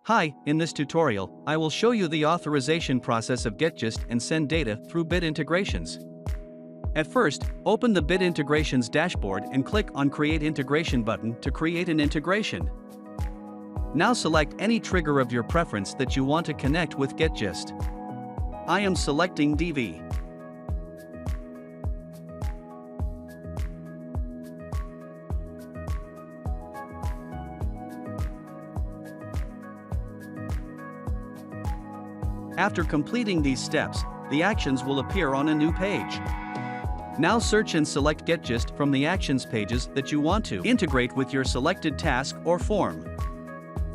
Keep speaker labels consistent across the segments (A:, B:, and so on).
A: Hi, in this tutorial, I will show you the authorization process of GetGist and send data through bit integrations. At first, open the bit integrations dashboard and click on Create Integration button to create an integration. Now select any trigger of your preference that you want to connect with GetGist. I am selecting Divi. After completing these steps, the actions will appear on a new page. Now search and select GetGist from the actions pages that you want to integrate with your selected task or form.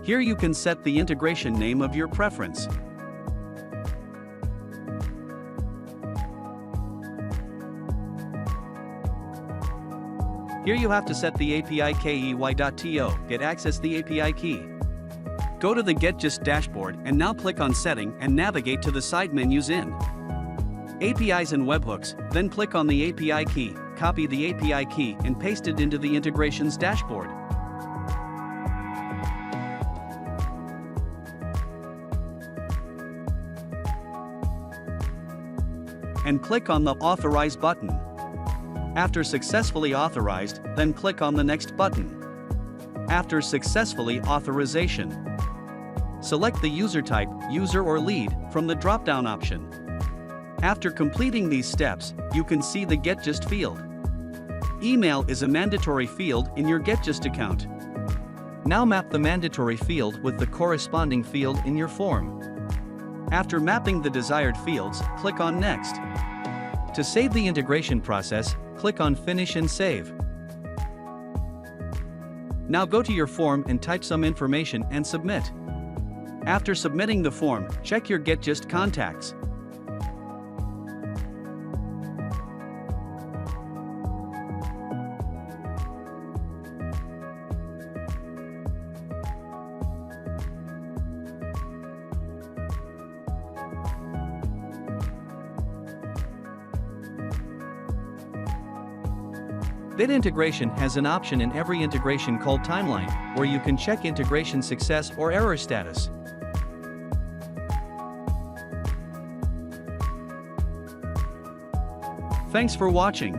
A: Here you can set the integration name of your preference. Here you have to set the API key.to get access the API key. Go to the GetGist dashboard and now click on Setting and navigate to the side menus in APIs and Webhooks, then click on the API key, copy the API key and paste it into the integrations dashboard. And click on the Authorize button. After successfully authorized, then click on the Next button. After successfully authorization, select the user type, user or lead, from the drop-down option. After completing these steps, you can see the GetGist field. Email is a mandatory field in your GetGist account. Now map the mandatory field with the corresponding field in your form. After mapping the desired fields, click on Next. To save the integration process, click on Finish and Save. Now go to your form and type some information and submit. After submitting the form, check your GetGist contacts. Bit integration has an option in every integration called Timeline, where you can check integration success or error status. Thanks for watching.